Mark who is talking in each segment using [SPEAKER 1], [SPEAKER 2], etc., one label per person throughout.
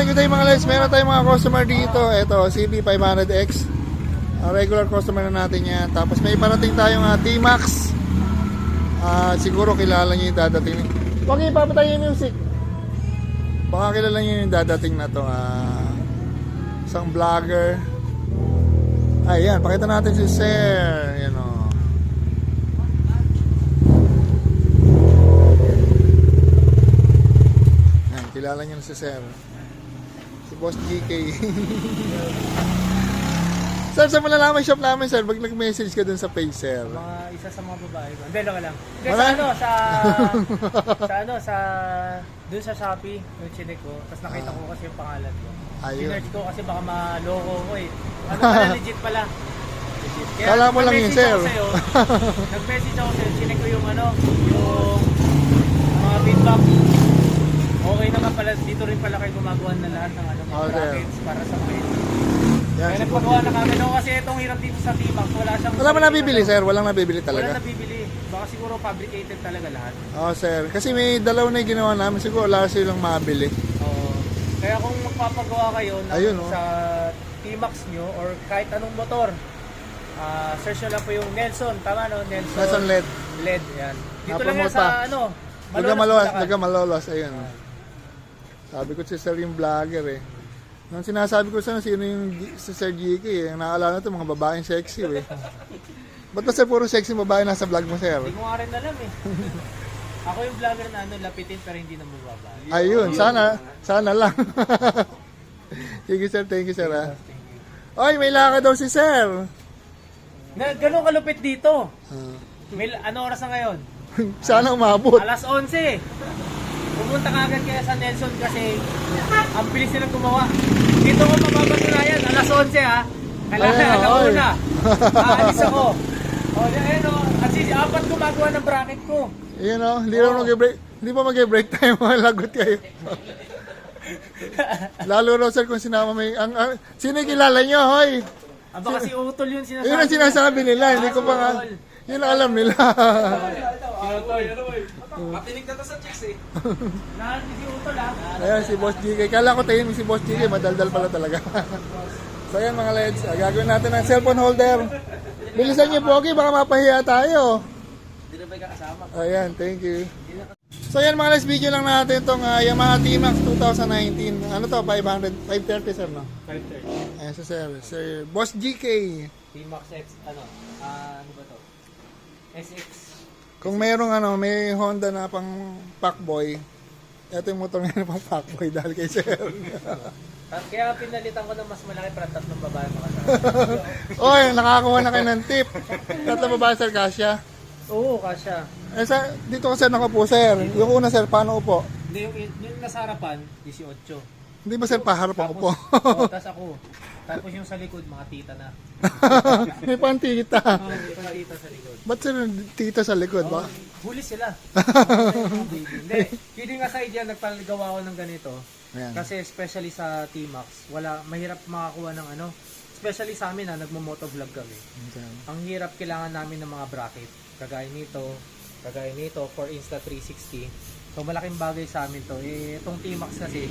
[SPEAKER 1] good day mga guys. Meron tayong mga customer dito. Ito, CB500X. Regular customer na natin yan. Tapos may parating tayong T-Max. Siguro kilala nyo yung dadating. Huwag yung ipapatay yung music. Baka kilala nyo yung dadating na to. Isang vlogger. Ayan, pakita natin si Sir. Yan o. Ayan, kilala nyo na si Sir. Si Boss GK. Sir, saan mo nalaman shop namin, sir? Pag nag-message ka dun sa page, sir.
[SPEAKER 2] Isa sa mga babae ba? Hindi, lang lang. Hindi,
[SPEAKER 1] Wala?
[SPEAKER 2] Dun sa Shopee, yung chinek ko, tapos nakita ko kasi yung pangalan ko.
[SPEAKER 1] Ayun.
[SPEAKER 2] Sinerge ko kasi baka maloko ko eh. Ano pala, legit pala. Legit. Kaya
[SPEAKER 1] Kala mo lang yun,
[SPEAKER 2] nag-message
[SPEAKER 1] sir.
[SPEAKER 2] ako sa'yo, nag-message ako sa'yo, chinek ko yung mga feedback. Okay naman pala, dito rin pala kayo gumagawa na lahat ng mga brackets para sa mga
[SPEAKER 1] Yan,
[SPEAKER 2] kaya nagpagawa na kami. No, kasi itong hirap dito sa T-Max, wala
[SPEAKER 1] mo nabibili, sir? Walang nabibili talaga?
[SPEAKER 2] Wala nabibili. Baka siguro fabricated talaga lahat.
[SPEAKER 1] Oo, sir. Kasi may dalaw na yung ginawa namin. Siguro wala silang mabili.
[SPEAKER 2] Oo. Kaya kung magpapagawa kayo
[SPEAKER 1] Ayun,
[SPEAKER 2] sa T-Max nyo or kahit anong motor, search nyo lang po yung Nelson. Tama no?
[SPEAKER 1] Nelson LED.
[SPEAKER 2] LED, yan. Dito lang yan
[SPEAKER 1] Na-promote pa.
[SPEAKER 2] sa
[SPEAKER 1] Laga Malolos. Ayun. Sabi ko si sir yung vlogger eh. Nung sinasabi ko sino yung si Sir GK eh. Ang naalala ito, mga babaeng sexy eh. Ba't ba sir puro sexy babae nasa vlog mo, sir?
[SPEAKER 2] Hindi ko nga rin alam eh. Ako yung vlogger na lapitin pero hindi na mababa.
[SPEAKER 1] Ayun, sana lang. Sige sir, thank you sir ha. Oy, may lakad daw si sir.
[SPEAKER 2] Ganun kalupit dito. May, ano oras na ngayon?
[SPEAKER 1] Sana umabot.
[SPEAKER 2] Alas 11. Pumunta ka agad kaya sa Nelson kasi ang bilis nilang gumawa. Dito ko mapapatunayan, alas 11 ha. Alauna. Aalis ako. Ayun o. At apat gumagawa ng bracket ko.
[SPEAKER 1] Yun o, hindi pa mag-break time, mga lagot kayo. Lalo raw sir kung sinama may, sino yung kilala nyo, hoy?
[SPEAKER 2] Baka si Utol yun sinasabi.
[SPEAKER 1] Yun ang sinasabi nila, hindi ko pa nga, yun ang alam nila.
[SPEAKER 3] Matinig na to sa chicks eh.
[SPEAKER 2] Lahat si Utol ha.
[SPEAKER 1] Ayan, si Boss GK. Kala ko tayo si Boss GK, madaldal pala talaga. So ayan mga leds, gagawin natin ng cellphone holder. Bilisan niyo Pogi, baka mapahiya tayo.
[SPEAKER 3] Hindi na ba kasama?
[SPEAKER 1] Ayan, thank you. So ayan mga leds, video lang natin itong Yamaha T-Max 2019. Ano to, 530 sir no?
[SPEAKER 2] 5:30.
[SPEAKER 1] Ayan si sir Boss GK.
[SPEAKER 2] T-Max X, ano ba to? SX.
[SPEAKER 1] Kung mayroong may Honda na pang Pacboy, ito yung motor ngayon pang Pacboy dahil kay sir.
[SPEAKER 2] Kaya pinalitan ko ng mas malaki para tatlong babae makasama.
[SPEAKER 1] Oy, nakakakuha na kayo ng tip. Tatlo ba sir, Kasya?
[SPEAKER 2] Oo, kasya.
[SPEAKER 1] Dito ko sir nakapo sir. Yung una sir, paano upo?
[SPEAKER 2] Hindi, yung nasa harapan, 18.
[SPEAKER 1] Hindi ba sir paharap ako po?
[SPEAKER 2] Tapos ako. Tapos yung sa likod, mga tita na.
[SPEAKER 1] May pantita.
[SPEAKER 2] May mga tita sa likod.
[SPEAKER 1] Ba't sir tita sa likod ba?
[SPEAKER 2] Huli sila. Hindi. Kidding aside yan, nagpalagawa ako ng ganito.
[SPEAKER 1] Ayan.
[SPEAKER 2] Kasi especially sa T-Max, mahirap makakuha ng especially sa amin nagmo-motovlog kami.
[SPEAKER 1] Okay.
[SPEAKER 2] Ang hirap kailangan namin ng mga bracket. Kagaya nito for Insta360. So malaking bagay sa amin to. Itong T-Max kasi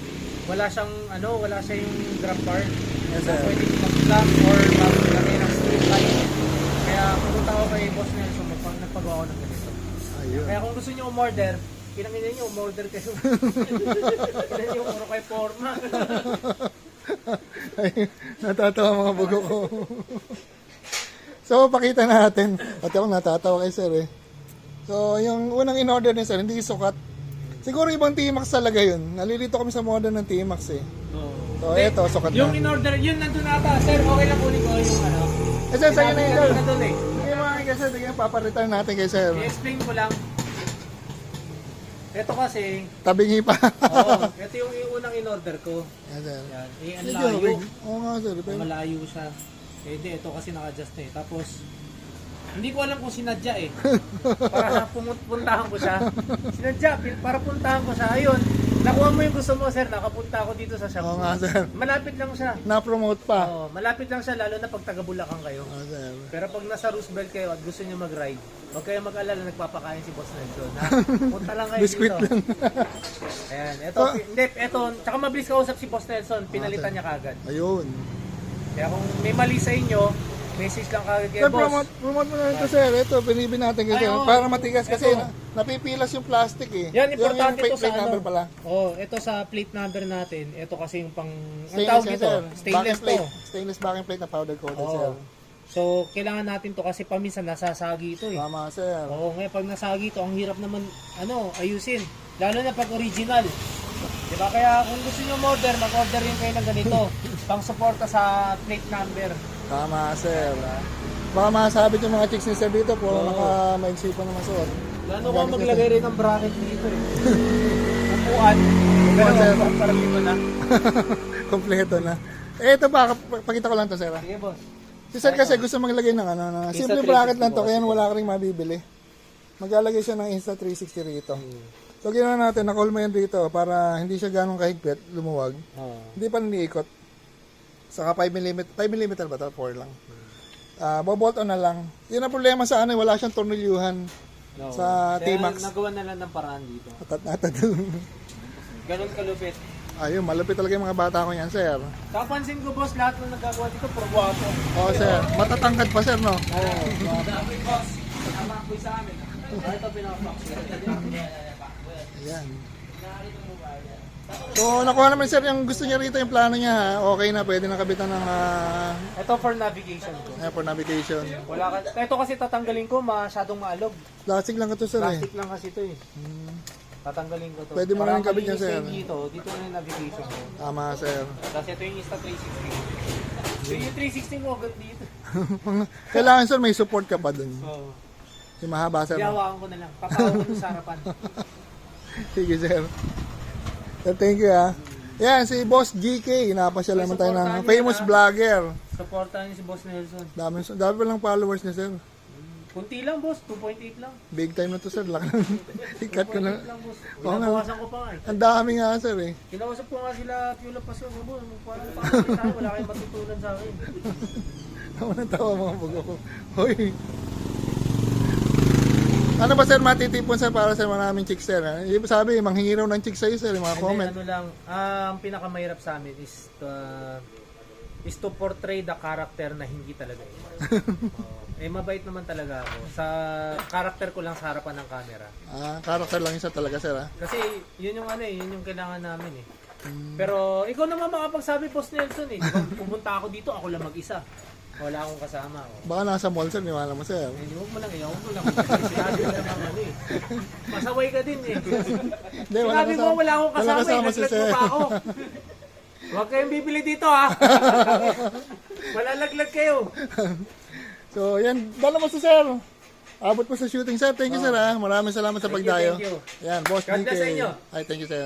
[SPEAKER 2] wala siyang yung drop bar.
[SPEAKER 1] Yes,
[SPEAKER 2] So
[SPEAKER 1] sir.
[SPEAKER 2] pwede mag-plug or maglagay ng straight line. Kaya pumunta ako kay Boss Nelson, nagpagawa ako ng ganito.
[SPEAKER 1] Ayun.
[SPEAKER 2] Kaya kung gusto niyo umorder, pinanginin niyo umorder kayo. Pinanginin niyo puro kay forma.
[SPEAKER 1] Ay, natatawa mga bugo ko. So, pakita natin. Pati ako natatawa kay sir eh. So, yung unang in-order ni sir, hindi sukat. Siguro ibang T-Max talaga yun. Nalilito kami sa model ng T-Max eh. So, eto, sukat na.
[SPEAKER 2] Yung in-order, yun nandun ata. Sir, okay lang kunin ko yung
[SPEAKER 1] Eh, sir, sa'yo na yun, sir.
[SPEAKER 2] Nandun eh.
[SPEAKER 1] Sige mga kay sir, sige, papareturn natin kay sir.
[SPEAKER 2] I-explain ko lang. Ito kasi,
[SPEAKER 1] Tabingi pa.
[SPEAKER 2] ito yung unang in-order ko.
[SPEAKER 1] Yan, sir.
[SPEAKER 2] Yan, ang
[SPEAKER 1] Medyo,
[SPEAKER 2] layo.
[SPEAKER 1] oo nga sir. Pero,
[SPEAKER 2] Malayo siya. Hindi, ito kasi naka-adjust na eh. Tapos, hindi ko alam kung sinadya eh. Para puntahan ko siya. Sinadya, para puntahan ko siya. Ayun, nakuha mo yung gusto mo, sir. Nakapunta ako dito sa shop.
[SPEAKER 1] Oo nga, sir.
[SPEAKER 2] Malapit lang siya.
[SPEAKER 1] Na-promote pa.
[SPEAKER 2] Oo, malapit lang siya, lalo na pag taga-Bulacan kayo.
[SPEAKER 1] Oo, sir.
[SPEAKER 2] Pero pag nasa Roosevelt kayo at gusto niyo mag-ride, huwag kayo mag-alala, nagpapakain si Boss Nelson. Ha? Punta lang kayo
[SPEAKER 1] Biscuit
[SPEAKER 2] dito.
[SPEAKER 1] lang.
[SPEAKER 2] Ayan, eto, tsaka mabilis kausap si Boss Nelson, pinalitan niya kagad.
[SPEAKER 1] Ayun.
[SPEAKER 2] Kaya kung may mali sa inyo, message lang kagad kay
[SPEAKER 1] Sir,
[SPEAKER 2] Boss.
[SPEAKER 1] promote mo na ito, sir. Ito, binibin natin kasi.
[SPEAKER 2] Ay, oo.
[SPEAKER 1] Para matigas kasi
[SPEAKER 2] Ito.
[SPEAKER 1] napipilas yung plastic eh.
[SPEAKER 2] Yan, importante
[SPEAKER 1] yung
[SPEAKER 2] ito sa
[SPEAKER 1] plate number
[SPEAKER 2] ano.
[SPEAKER 1] pala.
[SPEAKER 2] Oh, ito sa plate number natin. Ito kasi yung pang... Ang
[SPEAKER 1] Stainless
[SPEAKER 2] tawag
[SPEAKER 1] yan,
[SPEAKER 2] dito,
[SPEAKER 1] sir.
[SPEAKER 2] stainless
[SPEAKER 1] Backing plate.
[SPEAKER 2] to.
[SPEAKER 1] Stainless backing plate na powder coated, sir.
[SPEAKER 2] Oo. So, kailangan natin to kasi paminsan nasasagi ito eh.
[SPEAKER 1] Tama, sir.
[SPEAKER 2] Oo, ngayon pag nasagi ito, ang hirap naman ayusin. Lalo na pag original. Diba? Kaya kung gusto nyo order, mag-order rin kayo ng ganito. Pang suporta sa plate number.
[SPEAKER 1] Tama, sir. Baka masabit yung mga chicks ni sir dito, puro naka-maigsi pa naman suot.
[SPEAKER 2] Lalo ko maglagay rin ng bracket dito eh. Upuan.
[SPEAKER 1] Upuan, sir.
[SPEAKER 2] Parang dito na.
[SPEAKER 1] Kompleto na. Eh, ito pa, pakita ko lang to, sir.
[SPEAKER 2] Sige, boss.
[SPEAKER 1] Si sir kasi gusto maglagay ng simple bracket lang to, kaya wala ka rin mabibili. Maglalagay siya ng Insta360 rito. So, ginawa natin, na-call mo yan dito para hindi siya ganong kahigpit, lumuwag. Hindi pa naniikot. Saka 5mm ba ito? 4 lang. Bobolt on na lang. Yun ang problema sa wala siyang tornilyuhan sa T-Max.
[SPEAKER 2] Nagawa na lang ng paraan dito.
[SPEAKER 1] Atat-atat.
[SPEAKER 2] Ganun kalupit.
[SPEAKER 1] Ayun, malapit talaga yung mga bata ko yan, sir.
[SPEAKER 2] Kapansin ko, boss, lahat ng nagagawa dito, probwato.
[SPEAKER 1] Oo, sir. Matatangkad pa, sir, no?
[SPEAKER 2] Oo.
[SPEAKER 3] Tama po sa amin.
[SPEAKER 2] Ito pinaka-box.
[SPEAKER 1] Ayan. So, nakuha naman, sir, yung gusto niya rito, yung plano niya, ha? Okay na, pwede na kabitan ng
[SPEAKER 2] Ito for navigation ko.
[SPEAKER 1] for navigation.
[SPEAKER 2] Wala ka. Ito kasi tatanggalin ko, masyadong maalog.
[SPEAKER 1] Plastic lang ito, sir, eh.
[SPEAKER 2] Plastic lang kasi ito eh. Tatanggalin ko to.
[SPEAKER 1] Pwede mo na rin kabit yan, sir.
[SPEAKER 2] Dito na yung navigation ko.
[SPEAKER 1] Tama, sir.
[SPEAKER 2] Tapos ito yung Insta360. So yung 360 mo agad dito.
[SPEAKER 1] Kailangan, sir, may support ka pa dun.
[SPEAKER 2] Oo.
[SPEAKER 1] Yung mahaba, sir.
[SPEAKER 2] Iyawakan ko na lang. Papawa ko dun sa harapan.
[SPEAKER 1] Sige, sir. Sir, thank you, ha. Yan, si Boss GK. Napasya naman tayo ng famous vlogger.
[SPEAKER 2] Supportan niyo si Boss Nelson.
[SPEAKER 1] Dami pa lang followers niya, sir.
[SPEAKER 2] Kunti lang, boss. 2.8 lang.
[SPEAKER 1] Big time na to, sir. Laki lang. Ikat ko na.
[SPEAKER 2] 2.8 lang, boss.
[SPEAKER 1] Oo nga.
[SPEAKER 2] Binabawasan ko pa nga eh.
[SPEAKER 1] Ang dami nga, sir, eh.
[SPEAKER 2] Kinausap ko nga sila Piolo Pasyo. Boss, parang tayo. Wala kayong matutunan sa akin.
[SPEAKER 1] Tawa ng tawa mga bugo ko. Hoy. Ano ba, sir, matitipon, sir, para sa maraming chicks, sir? Ibig sabi, manghingi raw ng chicks sa'yo, sir, yung mga
[SPEAKER 2] Hindi,
[SPEAKER 1] comment.
[SPEAKER 2] ano lang, ang pinakamahirap sa amin is to portray the character na hindi talaga yun. Mabait naman talaga ako. Sa character ko lang sa harapan ng camera.
[SPEAKER 1] Character lang isa talaga, sir, ha?
[SPEAKER 2] Kasi yun yung yun yung kailangan namin eh. Pero ikaw naman makapagsabi, Boss Nelson eh. Diba, pumunta ako dito, ako lang mag-isa. Wala akong kasama. Oh.
[SPEAKER 1] Baka nasa mall, sir, niwala mo, sir.
[SPEAKER 2] Huwag mo lang, huwag mo lang. Sinabi mo naman eh. Masaway ka din eh.
[SPEAKER 1] Hindi,
[SPEAKER 2] Sinabi mo wala akong kasama,
[SPEAKER 1] kasama si
[SPEAKER 2] naglag mo
[SPEAKER 1] sir.
[SPEAKER 2] pa ako. Huwag kayong bibili dito ha. Malalaglag kayo.
[SPEAKER 1] So, yan. Dala mo si sir. Abot mo sa shooting, sir. Thank you, sir, ha? Maraming salamat sa
[SPEAKER 2] Thank you,
[SPEAKER 1] pagdayo.
[SPEAKER 2] thank you.
[SPEAKER 1] Yan, Boss
[SPEAKER 2] God
[SPEAKER 1] GK.
[SPEAKER 2] bless sa inyo.
[SPEAKER 1] Ay, thank you, sir.